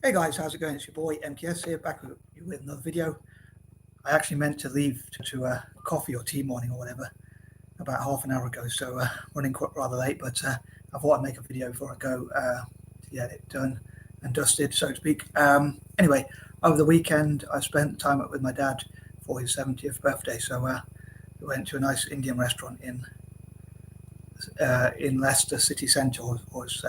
Hey guys, how's it going? It's your boy M.K.S here, back with you with another video. I actually meant to leave to a coffee or tea morning or whatever about half an hour ago, so running quite rather late, but I thought I'd make a video before I go to get it done and dusted, so to speak. Anyway, over the weekend I spent time up with my dad for his 70th birthday, so we went to a nice Indian restaurant in Leicester city centre, or as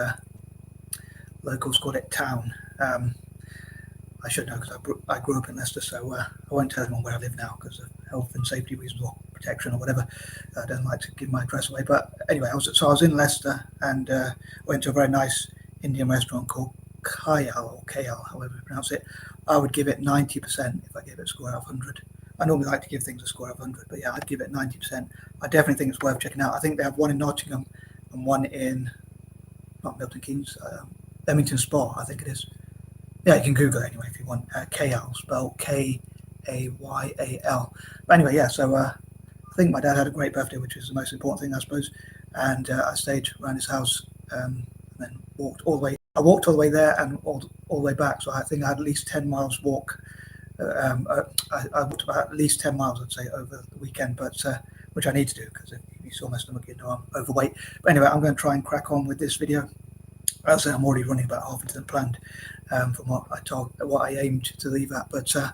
locals call it, town. I should know because I grew up in Leicester, so I won't tell anyone where I live now because of health and safety reasons or protection or whatever. I don't like to give my address away. But anyway, I was in Leicester and went to a very nice Indian restaurant called Kayal, however you pronounce it. I would give it 90% if I gave it a score out of 100. I normally like to give things a score out of 100, but yeah, I'd give it 90%. I definitely think it's worth checking out. I think they have one in Nottingham and one in, not Milton Keynes, Leamington Spa, I think it is. Yeah, you can Google it anyway if you want. Kayal, spelled Kayal. But anyway, yeah, so I think my dad had a great birthday, which is the most important thing, I suppose. And I stayed around his house and then walked all the way. I walked all the way there and all the way back. So I think I had at least 10 miles walk. I walked about at least 10 miles, I'd say, over the weekend, but which I need to do because if you saw my stomach, you know I'm overweight. But anyway, I'm going to try and crack on with this video. As I say, I'm already running about half into the planned from what I aimed to leave at. But as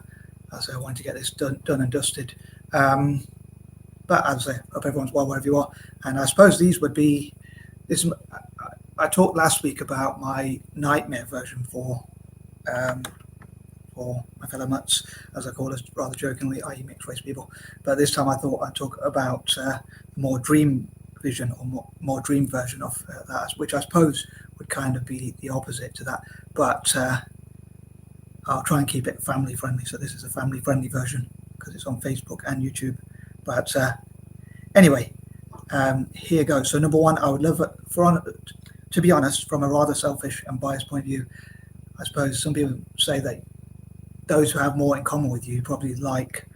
I say, I wanted to get this done and dusted. But as I say, hope everyone's well wherever you are. And I suppose these would be this. I talked last week about my nightmare version for my fellow Mutts, as I call us rather jokingly, i.e. mixed race people. But this time I thought I'd talk about more dream vision or more dream version of that, which I suppose would kind of be the opposite to that, but I'll try and keep it family friendly. So this is a family friendly version because it's on Facebook and YouTube. But anyway, here goes. So number one, I would love to be honest, from a rather selfish and biased point of view, I suppose some people say that those who have more in common with you probably like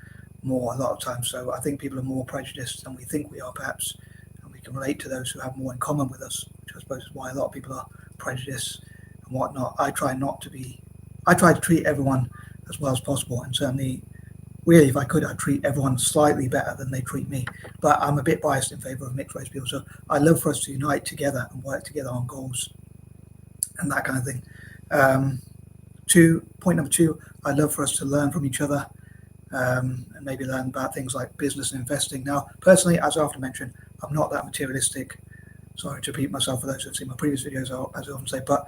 more a lot of times. So I think people are more prejudiced than we think we are, perhaps, and we can relate to those who have more in common with us, which I suppose is why a lot of people are prejudiced and whatnot. I try to treat everyone as well as possible, and certainly, really, if I could, I'd treat everyone slightly better than they treat me. But I'm a bit biased in favour of mixed race people, so I love for us to unite together and work together on goals and that kind of thing. Point number two, I'd love for us to learn from each other and maybe learn about things like business and investing. Now, personally, as I often mention, I'm not that materialistic. Sorry to repeat myself for those who've seen my previous videos, as I often say, but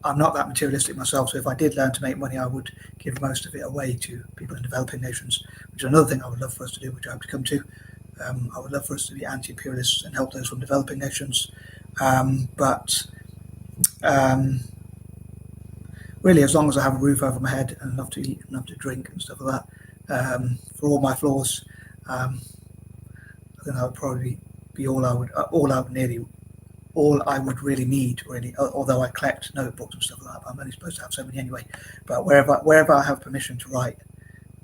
I'm not that materialistic myself. So if I did learn to make money, I would give most of it away to people in developing nations, which is another thing I would love for us to do, which I hope to come to. I would love for us to be anti-imperialists and help those from developing nations. Really, as long as I have a roof over my head and enough to eat, enough to drink and stuff like that, for all my flaws, I think that would probably be all I would really need, really. Although I collect notebooks and stuff like that, but I'm only supposed to have so many anyway. But wherever I have permission to write,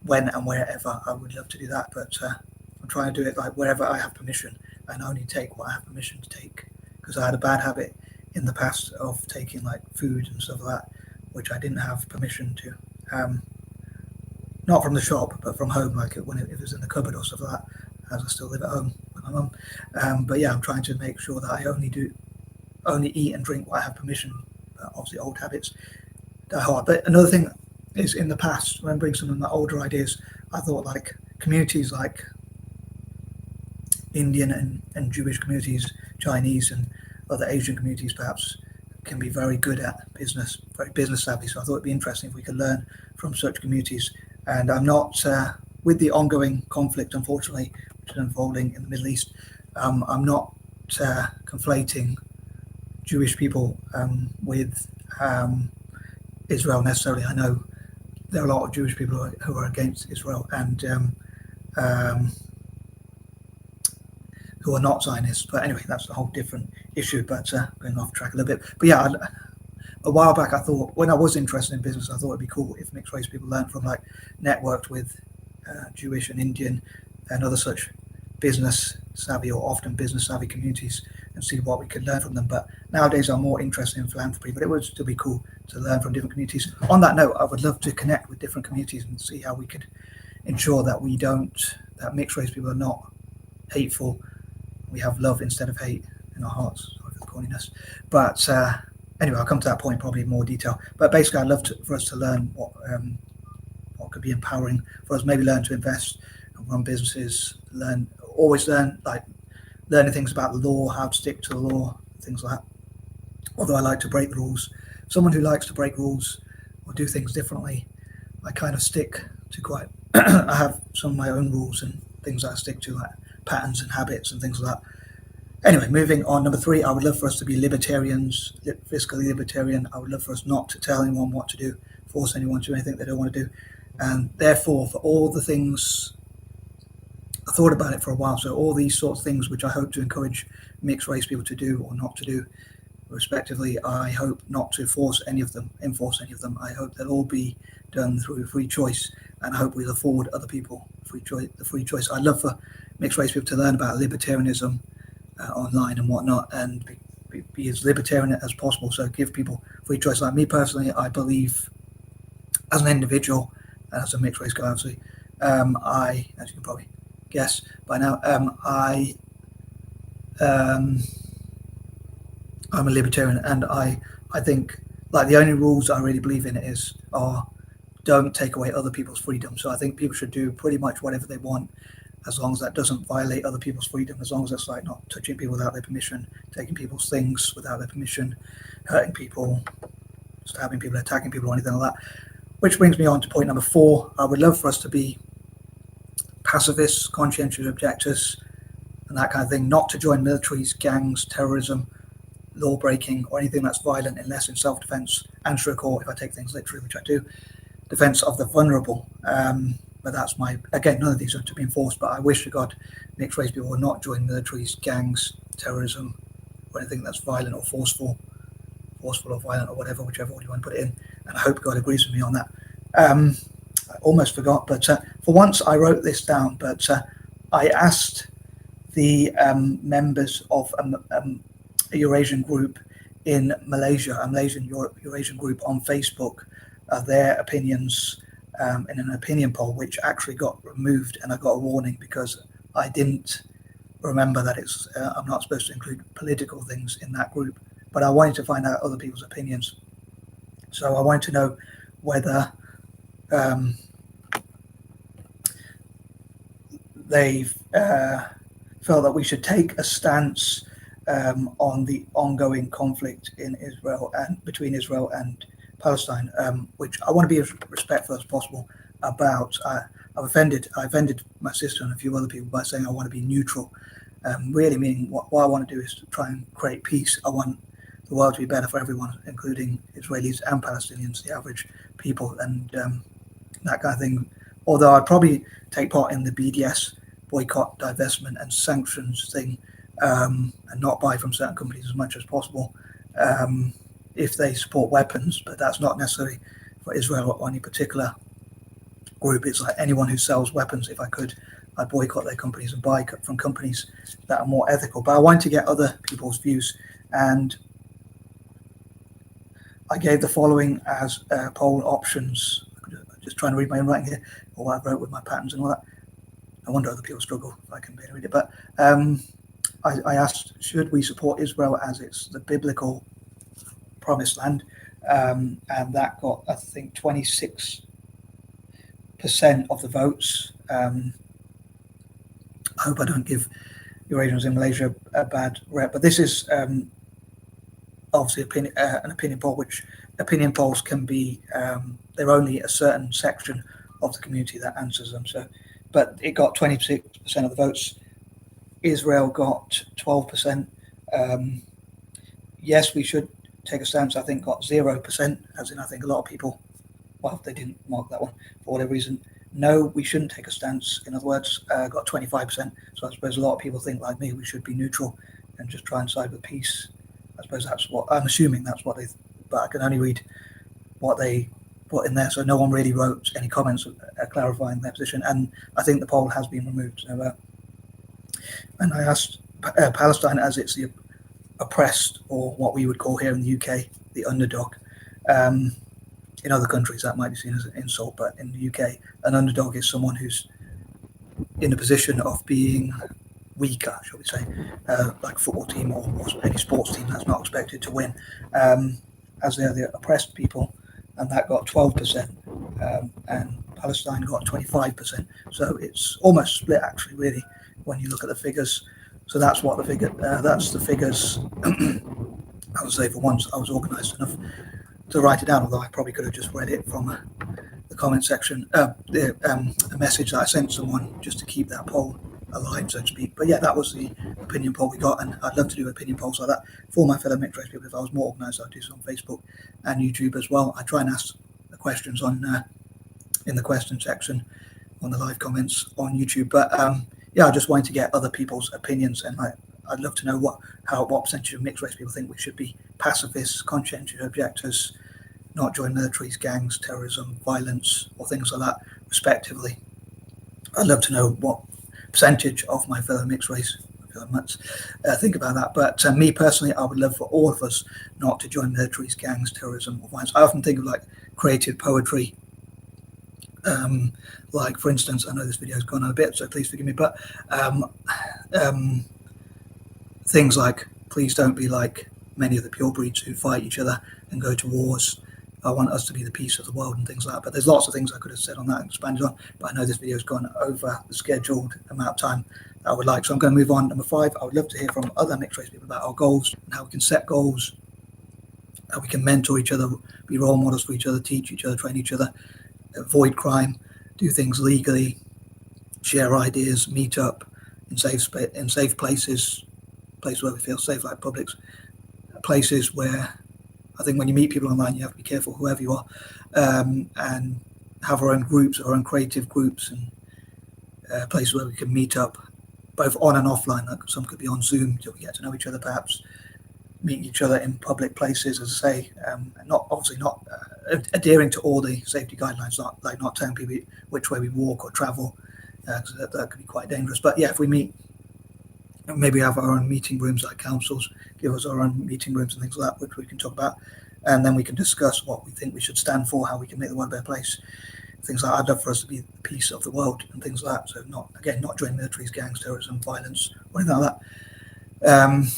when and wherever, I would love to do that. But I'm trying to do it like wherever I have permission and only take what I have permission to take, because I had a bad habit in the past of taking like food and stuff like that, which I didn't have permission to. Not from the shop, but from home, like if it was in the cupboard or stuff like that, as I still live at home with my mum. But yeah, I'm trying to make sure that I only eat and drink what I have permission. Obviously, old habits die hard. But another thing is, in the past, remembering some of my older ideas, I thought like communities like Indian and Jewish communities, Chinese and other Asian communities perhaps, can be very good at business, very business savvy. So I thought it'd be interesting if we could learn from such communities. And I'm not, with the ongoing conflict, unfortunately, which is unfolding in the Middle East, I'm not conflating Jewish people with Israel necessarily. I know there are a lot of Jewish people who are against Israel and who are not Zionists. But anyway, that's a whole different issue, but going off track a little bit. But yeah, a while back I thought, when I was interested in business, I thought it'd be cool if mixed race people learned from, like, networked with Jewish and Indian and other such business savvy or often business savvy communities and see what we could learn from them. But nowadays I'm more interested in philanthropy, but it would still be cool to learn from different communities. On that note, I would love to connect with different communities and see how we could ensure that that mixed race people are not hateful. We have love instead of hate in our hearts. Sorry for the corniness. But anyway, I'll come to that point probably in more detail. But basically, I'd love for us to learn what could be empowering for us. Maybe learn to invest and run businesses. Always learn, like learning things about the law, how to stick to the law, things like that. Although I like to break the rules. Someone who likes to break rules or do things differently, I kind of stick to quite. I have some of my own rules and things that I stick to, like patterns and habits and things like that. Anyway, moving on. Number 3, I would love for us to be libertarians, fiscally libertarian. I would love for us not to tell anyone what to do, force anyone to do anything they don't want to do. And therefore, for all the things, I thought about it for a while. So all these sorts of things which I hope to encourage mixed race people to do or not to do, respectively, I hope not to enforce any of them. I hope they'll all be done through free choice, and I hope we'll afford other people the free choice. I'd love for mixed race people to learn about libertarianism online and whatnot, and be as libertarian as possible. So give people free choice. Like me personally, I believe as an individual, and as a mixed race guy, obviously, I, as you can probably guess by now, I'm a libertarian, and I think like the only rules I really believe in are don't take away other people's freedom. So I think people should do pretty much whatever they want, as long as that doesn't violate other people's freedom, as long as it's like not touching people without their permission, taking people's things without their permission, hurting people, stabbing people, attacking people, or anything like that. Which brings me on to point number 4. I would love for us to be pacifists, conscientious objectors, and that kind of thing, not to join militaries, gangs, terrorism, law breaking, or anything that's violent unless in self-defense, answer a call, if I take things literally, which I do, defense of the vulnerable. But that's again, none of these are to be enforced, but I wish to God mixed race people will not join militaries, gangs, terrorism, or anything that's violent or forceful or violent, or whatever, whichever one you want to put it in. And I hope God agrees with me on that. I almost forgot, but for once I wrote this down, but I asked the members of a Eurasian group in Malaysia, a Malaysian Eurasian group on Facebook, their opinions in an opinion poll, which actually got removed, and I got a warning because I didn't remember that I'm not supposed to include political things in that group, but I wanted to find out other people's opinions. So I wanted to know whether they felt that we should take a stance on the ongoing conflict in Israel and between Israel and Palestine, which I want to be as respectful as possible about. I offended my sister and a few other people by saying I want to be neutral, really meaning what I want to do is to try and create peace. I want the world to be better for everyone, including Israelis and Palestinians, the average people, and that kind of thing. Although I'd probably take part in the BDS boycott, divestment and sanctions thing, and not buy from certain companies as much as possible if they support weapons, but that's not necessarily for Israel or any particular group. It's like anyone who sells weapons, if I could, I'd boycott their companies and buy from companies that are more ethical. But I wanted to get other people's views, and I gave the following as poll options. I'm just trying to read my own writing here, or what I wrote with my patterns and all that. I wonder other people struggle if I can barely read it. But I asked, should we support Israel as it's the biblical promised land? And that got, I think, 26% of the votes. I hope I don't give Eurasians in Malaysia a bad rep, but this is obviously an opinion poll, which opinion polls can be, they're only a certain section of the community that answers them. So, but it got 26% of the votes. Israel got 12%. Yes, we should take a stance, I think, got 0%, as in I think a lot of people, well, they didn't mark that one for whatever reason. No, we shouldn't take a stance, in other words, got 25%. So I suppose a lot of people think, like me, we should be neutral and just try and side with peace. I suppose that's what, I'm assuming that's what they, but I can only read what they put in there. So no one really wrote any comments clarifying their position. And I think the poll has been removed. So And I asked Palestine, as it's the oppressed, or what we would call here in the UK, the underdog. In other countries, that might be seen as an insult, but in the UK, an underdog is someone who's in a position of being weaker, shall we say, like a football team or any sports team that's not expected to win, as they're the oppressed people, and that got 12%, and Palestine got 25%. So it's almost split, actually, really, when you look at the figures. So that's what the figure. That's the figures. I would say, for once, I was organised enough to write it down, although I probably could have just read it from the comment section, a message that I sent someone just to keep that poll alive, so to speak. But yeah, that was the opinion poll we got, and I'd love to do opinion polls like that for my fellow mixed race people. If I was more organised, I'd do this on Facebook and YouTube as well. I try and ask the questions on in the question section on the live comments on YouTube. But yeah, I just wanted to get other people's opinions, and I'd love to know what percentage of mixed race people think we should be pacifists, conscientious objectors, not join militaries, gangs, terrorism, violence, or things like that, respectively. I'd love to know what percentage of my fellow mixed race, Mutts, think about that. But me personally, I would love for all of us not to join militaries, gangs, terrorism, or violence. I often think of like creative poetry. Like, for instance, I know this video has gone on a bit, so please forgive me, but things like, please don't be like many of the pure breeds who fight each other and go to wars. I want us to be the peace of the world, and things like that. But there's lots of things I could have said on that and expanded on, but I know this video has gone over the scheduled amount of time that I would like. So I'm going to move on. Number 5, I would love to hear from other mixed race people about our goals and how we can set goals, how we can mentor each other, be role models for each other, teach each other, train each other, avoid crime, do things legally, share ideas, meet up in safe places where we feel safe, like Publix, places where I think when you meet people online, you have to be careful, whoever you are, and have our own groups, our own creative groups, and places where we can meet up, both on and offline. Like some could be on Zoom till we get to know each other, perhaps meet each other in public places, as I say, not adhering to all the safety guidelines, not telling people which way we walk or travel, because that could be quite dangerous. But yeah, if we meet, maybe have our own meeting rooms, like councils give us our own meeting rooms and things like that, which we can talk about, and then we can discuss what we think we should stand for, how we can make the world a better place, things like that. I'd love for us to be the peace of the world and things like that. So not joining militaries, gangs, terrorism, violence, or anything like that.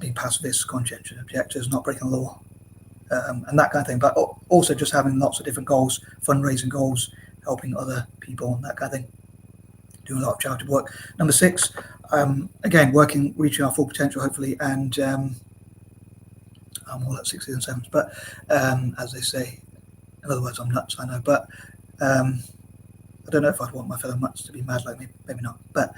Being pacifists, conscientious objectors, not breaking the law, and that kind of thing. But also just having lots of different goals, fundraising goals, helping other people, and that kind of thing. Doing a lot of charitable work. Number 6, again, reaching our full potential, hopefully, and I'm all at 60s and 70s, but as they say, in other words, I'm nuts, I know, but I don't know if I'd want my fellow mutts to be mad like me, maybe not, but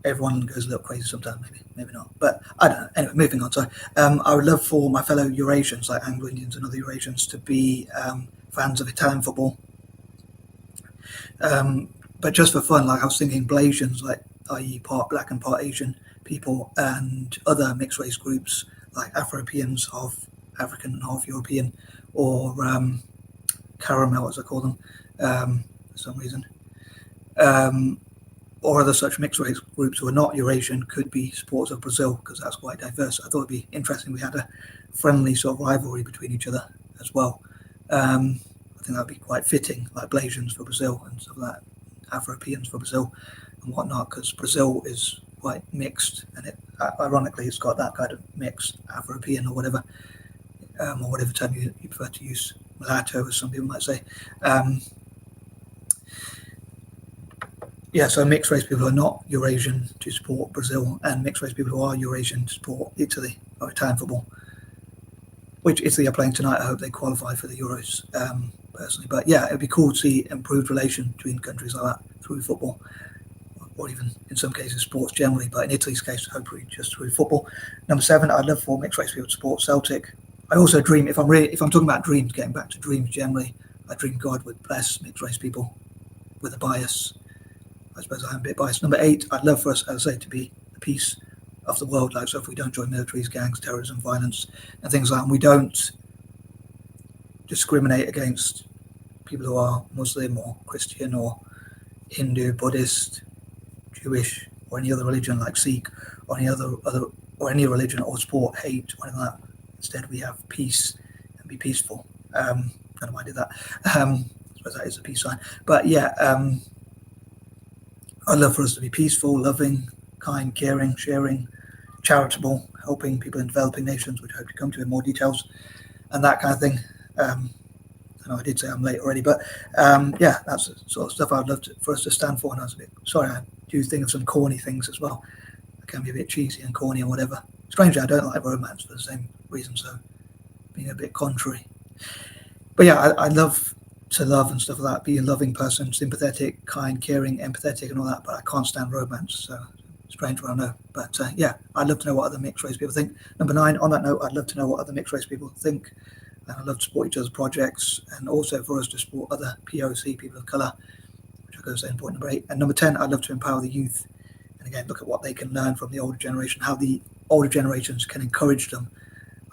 everyone goes a little crazy sometimes, maybe not, but I don't know. Anyway, moving on. Sorry. I would love for my fellow Eurasians, like Anglo-Indians and other Eurasians, to be fans of Italian football. But just for fun, like I was thinking Blasians, like i.e. part black and part Asian people, and other mixed race groups like Afro-Europeans, half African and half European, or caramel, as I call them, for some reason, or other such mixed race groups who are not Eurasian, could be supporters of Brazil, because that's quite diverse. I thought it'd be interesting we had a friendly sort of rivalry between each other as well. I think that'd be quite fitting, like Blasians for Brazil and stuff like that, Afro-Europeans for Brazil and whatnot, because Brazil is quite mixed, and ironically it's got that kind of mix, Afro-European or whatever term you prefer to use, mulatto, as some people might say. Yeah, so mixed race people who are not Eurasian to support Brazil, and mixed race people who are Eurasian to support Italy or Italian football, which Italy are playing tonight. I hope they qualify for the Euros, personally. But yeah, it'd be cool to see improved relation between countries like that through football, or even in some cases sports generally, but in Italy's case, hopefully just through football. Number 7, I'd love for mixed race people to support Celtic. I also dream, if I'm talking about dreams, getting back to dreams generally, I dream God would bless mixed race people with a bias. I suppose I am a bit biased. Number 8, I'd love for us, as I say, to be the peace of the world. Like, so if we don't join militaries, gangs, terrorism, violence, and things like that, and we don't discriminate against people who are Muslim or Christian or Hindu, Buddhist, Jewish, or any other religion like Sikh, or any other or any religion or sport, hate, or anything like that. Instead, we have peace and be peaceful. I don't know why I did that. I suppose that is a peace sign. But yeah, I'd love for us to be peaceful, loving, kind, caring, sharing, charitable, helping people in developing nations, which I hope to come to in more details, and that kind of thing. I know I did say I'm late already, but yeah, that's the sort of stuff I'd love for us to stand for. And I was a bit sorry, I do think of some corny things as well. It can be a bit cheesy and corny or whatever. Strangely, I don't like romance for the same reason, so being a bit contrary. But yeah, I love to love and stuff like that, be a loving person, sympathetic, kind, caring, empathetic, and all that, but I can't stand romance, so strange what I know. But yeah, I'd love to know what other mixed race people think. Number 9, on that note, I'd love to know what other mixed race people think. And I love to support each other's projects, and also for us to support other POC, people of colour, which I go say in point number 8. And number 10, I'd love to empower the youth, and again, look at what they can learn from the older generation, how the older generations can encourage them.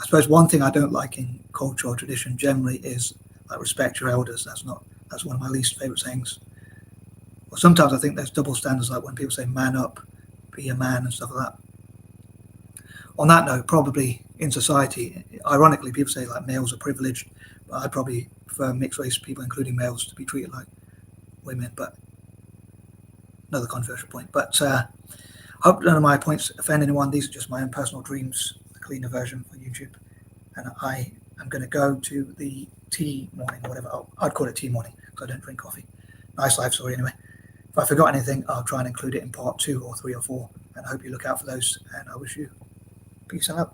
I suppose one thing I don't like in culture or tradition generally is like respect your elders. That's one of my least favourite sayings. Or sometimes I think there's double standards, like when people say man up, be a man, and stuff like that. On that note, probably in society, ironically, people say like males are privileged, but I'd probably prefer mixed race people, including males, to be treated like women. But another controversial point. But I hope none of my points offend anyone. These are just my own personal dreams, a cleaner version for YouTube. And I am going to go to the tea morning or whatever. I'd call it tea morning because I don't drink coffee. Nice life story anyway. If I forgot anything, I'll try and include it in part 2 or 3 or 4. And I hope you look out for those. And I wish you peace and love.